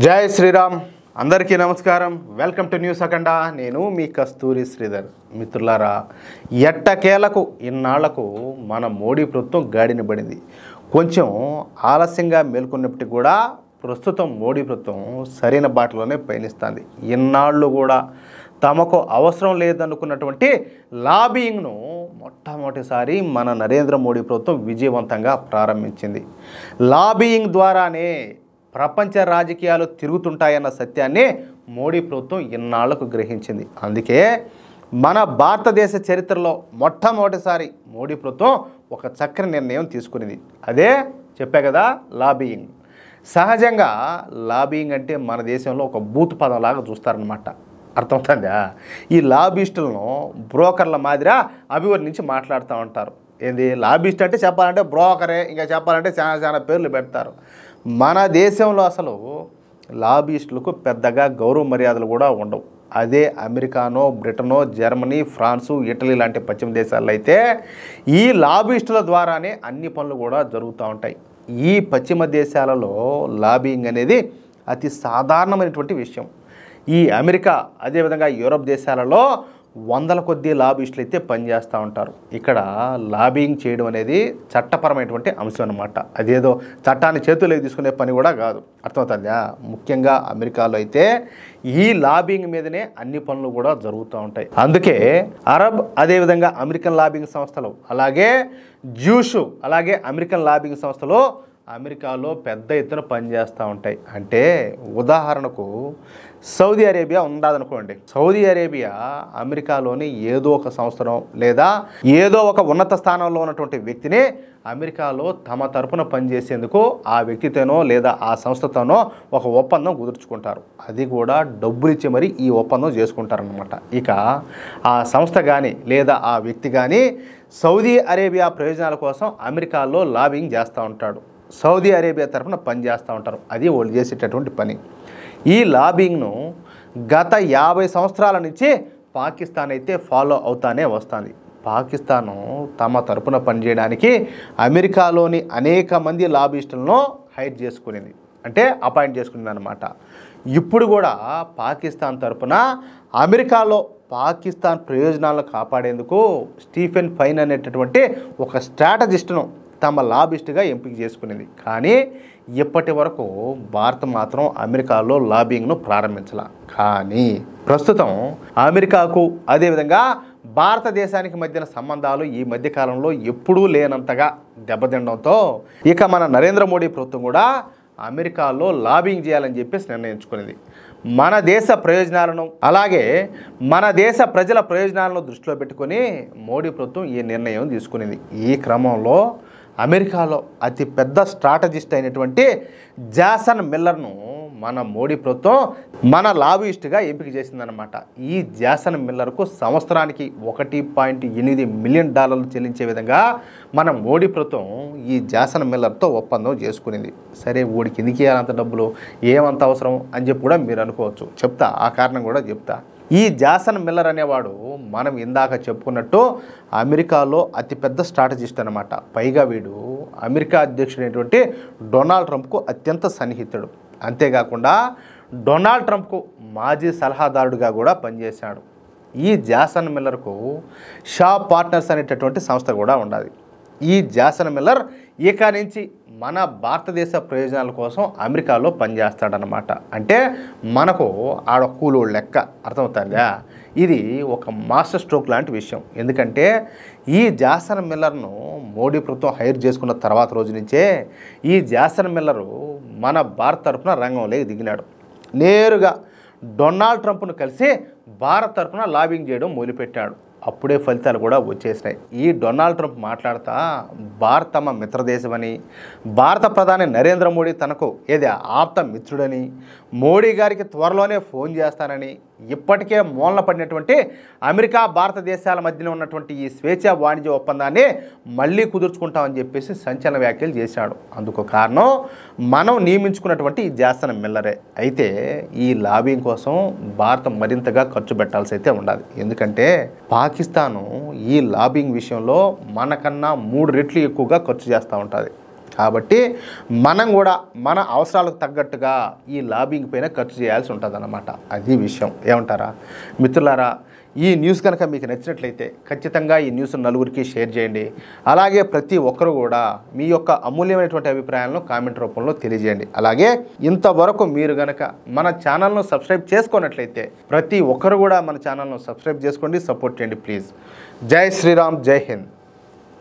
జై శ్రీరామ్ అందరికీ నమస్కారం. వెల్కమ్ టు న్యూస్ అఖండ. నేను మీ కస్తూరి శ్రీధర్. మిత్రులారా, ఎట్టకేలకు ఇన్నాళ్లకు మన మోడీ ప్రభుత్వం గాడిన పడింది. కొంచెం ఆలస్యంగా మేల్కొన్నప్పటికీ కూడా ప్రస్తుతం మోడీ ప్రభుత్వం సరైన బాటలోనే పయనిస్తుంది. ఇన్నాళ్ళు కూడా తమకు అవసరం లేదనుకున్నటువంటి లాబింగ్ను మొట్టమొదటిసారి మన నరేంద్ర మోడీ ప్రభుత్వం విజయవంతంగా ప్రారంభించింది. లాబింగ్ ద్వారానే ప్రపంచ రాజకీయాలు తిరుగుతుంటాయన్న సత్యాన్ని మోడీ ప్రభుత్వం ఇన్నాళ్లకు గ్రహించింది. అందుకే మన భారతదేశ చరిత్రలో మొట్టమొదటిసారి మోడీ ప్రభుత్వం ఒక చక్కని నిర్ణయం తీసుకునేది. అదే చెప్పా కదా, లాబియింగ్. సహజంగా లాబియింగ్ అంటే మన దేశంలో ఒక బూత్ పదంలాగా చూస్తారనమాట. అర్థమవుతుందా? ఈ లాబిస్టులను బ్రోకర్ల మాదిరి అభివర్ణించి మాట్లాడుతూ ఉంటారు. ఏంది లాబిస్ట్ అంటే? చెప్పాలంటే బ్రోకరే, ఇంకా చెప్పాలంటే చాలా పేర్లు పెడతారు. మన దేశంలో అసలు లాబిస్టులకు పెద్దగా గౌరవ మర్యాదలు కూడా ఉండవు. అదే అమెరికానో, బ్రిటనో, జర్మనీ, ఫ్రాన్సు, ఇటలీ లాంటి పశ్చిమ దేశాల్లో అయితే ఈ లాబిస్టుల ద్వారానే అన్ని పనులు కూడా జరుగుతూ ఉంటాయి. ఈ పశ్చిమ దేశాలలో లాబింగ్ అనేది అతి సాధారణమైనటువంటి విషయం. ఈ అమెరికా, అదేవిధంగా యూరోప్ దేశాలలో వందల కొద్ది లాబిస్టులు అయితే పనిచేస్తూ ఉంటారు. ఇక్కడ లాబింగ్ చేయడం అనేది చట్టపరమైనటువంటి అంశం అన్నమాట. అదేదో చట్టాన్ని చేతుల్లోకి తీసుకునే పని కూడా కాదు. అర్థమవుతుందా? ముఖ్యంగా అమెరికాలో అయితే ఈ లాబింగ్ మీదనే అన్ని పనులు కూడా జరుగుతూ ఉంటాయి. అందుకే అరబ్, అదేవిధంగా అమెరికన్ లాబింగ్ సంస్థలు, అలాగే జ్యూషు, అలాగే అమెరికన్ లాబింగ్ సంస్థలు అమెరికాలో పెద్ద ఎత్తున పనిచేస్తూ ఉంటాయి. అంటే ఉదాహరణకు సౌదీ అరేబియా ఉన్నదనుకోండి. సౌదీ అరేబియా అమెరికాలోని ఏదో ఒక సంస్థను లేదా ఏదో ఒక ఉన్నత స్థానంలో ఉన్నటువంటి వ్యక్తిని అమెరికాలో తమ తరపున పనిచేసేందుకు ఆ వ్యక్తితోనో లేదా ఆ సంస్థతోనో ఒక ఒప్పందం కుదుర్చుకుంటారు. అది కూడా డబ్బులు ఇచ్చి మరీ ఈ ఒప్పందం చేసుకుంటారనమాట. ఇక ఆ సంస్థ కానీ లేదా ఆ వ్యక్తి కానీ సౌదీ అరేబియా ప్రయోజనాల కోసం అమెరికాలో లాబింగ్ చేస్తూ ఉంటాడు. సౌదీ అరేబియా తరఫున పనిచేస్తూ ఉంటారు. అది వాళ్ళు చేసేటటువంటి పని. ఈ లాబింగ్ను గత 50 సంవత్సరాల నుంచి పాకిస్తాన్ అయితే ఫాలో అవుతానే వస్తుంది. పాకిస్తాను తమ తరపున పనిచేయడానికి అమెరికాలోని అనేక మంది లాబిస్టులను హైర్ చేసుకునేది, అంటే అపాయింట్ చేసుకునేది అనమాట. ఇప్పుడు కూడా పాకిస్తాన్ తరపున అమెరికాలో పాకిస్తాన్ ప్రయోజనాలను కాపాడేందుకు స్టీఫెన్ ఫైన్ అనేటటువంటి ఒక స్ట్రాటజిస్ట్ను తమ లాబిస్ట్గా ఎంపిక చేసుకునేది. కానీ ఇప్పటి వరకు భారత్ మాత్రం అమెరికాలో లాబింగ్ను ప్రారంభించాల. కానీ ప్రస్తుతం అమెరికాకు, అదేవిధంగా భారతదేశానికి మధ్యన సంబంధాలు ఈ మధ్యకాలంలో ఎప్పుడూ లేనంతగా దెబ్బతినడంతో ఇక మన నరేంద్ర మోడీ ప్రభుత్వం కూడా అమెరికాలో లాబింగ్ చేయాలని చెప్పేసి నిర్ణయించుకునేది. మన దేశ ప్రయోజనాలను, అలాగే మన దేశ ప్రజల ప్రయోజనాలను దృష్టిలో పెట్టుకొని మోడీ ప్రభుత్వం ఈ నిర్ణయం తీసుకునేది. ఈ క్రమంలో అమెరికాలో అతి పెద్ద స్ట్రాటజిస్ట్ అయినటువంటి జాసన్ మిల్లర్ను మన మోడీ ప్రభుత్వం మన లాబిస్ట్గా ఎంపిక చేసిందనమాట. ఈ జాసన్ మిల్లర్కు సంవత్సరానికి $1.8 మిలియన్ చెల్లించే విధంగా మన మోడీ ప్రభుత్వం ఈ జాసన్ మిల్లర్తో ఒప్పందం చేసుకునేది. సరే, ఊడికి ఎందుకు ఇవ్వాలంత డబ్బులు, ఏమంత అవసరం అని చెప్పి కూడా మీరు అనుకోవచ్చు. చెప్తా, ఆ కారణం కూడా చెప్తా. ఈ జాసన్ మిల్లర్ అనేవాడు మనం ఇందాక చెప్పుకున్నట్టు అమెరికాలో అతిపెద్ద స్ట్రాటజిస్ట్ అనమాట. పైగా వీడు అమెరికా అధ్యక్షుడైనటువంటి డొనాల్డ్ ట్రంప్కు అత్యంత సన్నిహితుడు. అంతేకాకుండా డొనాల్డ్ ట్రంప్కు మాజీ సలహాదారుడిగా కూడా పనిచేశాడు. ఈ జాసన్ మిల్లర్కు షా పార్ట్నర్స్ అనేటటువంటి సంస్థ కూడా ఉండాలి. ఈ జాసన్ మిల్లర్ ఇక నుంచి మన భారతదేశ ప్రయోజనాల కోసం అమెరికాలో పనిచేస్తాడనమాట. అంటే మనకు ఆడ కూలోడు లెక్క. అర్థమవుతుందా? ఇది ఒక మాస్టర్ స్ట్రోక్ లాంటి విషయం. ఎందుకంటే ఈ జాసన్ మిల్లర్ను మోడీ ప్రభుత్వం హైర్ చేసుకున్న తర్వాత రోజు నుంచే ఈ జాసన్ మిల్లరు మన భారత్ తరఫున రంగంలోకి దిగినాడు. నేరుగా డొనాల్డ్ ట్రంప్ను కలిసి భారత్ తరఫున లాబింగ్ చేయడం మొదలుపెట్టాడు. అప్పుడే ఫలితాలు కూడా వచ్చేసినాయి. ఈ డొనాల్డ్ ట్రంప్ మాట్లాడుతా భారత్ తమ మిత్రదేశమని, భారత ప్రధాని నరేంద్ర మోడీ తనకు ఆప్త మిత్రుడని, మోడీ గారికి త్వరలోనే ఫోన్ చేస్తానని, ఇప్పటికే మూలన పడినటువంటి అమెరికా భారతదేశాల మధ్యన ఉన్నటువంటి ఈ స్వేచ్ఛా వాణిజ్య ఒప్పందాన్ని మళ్ళీ కుదుర్చుకుంటామని చెప్పేసి సంచలన వ్యాఖ్యలు చేశాడు. అందుకు కారణం మనం నియమించుకున్నటువంటి ఈ జాసన్ మిల్లరే. అయితే ఈ లాబింగ్ కోసం భారత్ మరింతగా ఖర్చు పెట్టాల్సి అయితే ఉండాలి. ఎందుకంటే పాకిస్తాను ఈ లాబింగ్ విషయంలో మనకన్నా 3 రెట్లు ఎక్కువగా ఖర్చు చేస్తూ ఉంటుంది. కాబట్టి మనం కూడా మన అవసరాలకు తగ్గట్టుగా ఈ లాబింగ్ పైన ఖర్చు చేయాల్సి ఉంటుందన్నమాట. అది విషయం. ఏమంటారా మిత్రులారా? ఈ న్యూస్ కనుక మీకు నచ్చినట్లయితే ఖచ్చితంగా ఈ న్యూస్ నలుగురికి షేర్ చేయండి. అలాగే ప్రతి ఒక్కరు కూడా మీ యొక్క అమూల్యమైనటువంటి అభిప్రాయాలను కామెంట్ రూపంలో తెలియజేయండి. అలాగే ఇంతవరకు మీరు కనుక మన ఛానల్ను సబ్స్క్రైబ్ చేసుకున్నట్లయితే ప్రతి ఒక్కరు కూడా మన ఛానల్ను సబ్స్క్రైబ్ చేసుకోండి, సపోర్ట్ చేయండి ప్లీజ్. జై శ్రీరామ్, జై హింద్.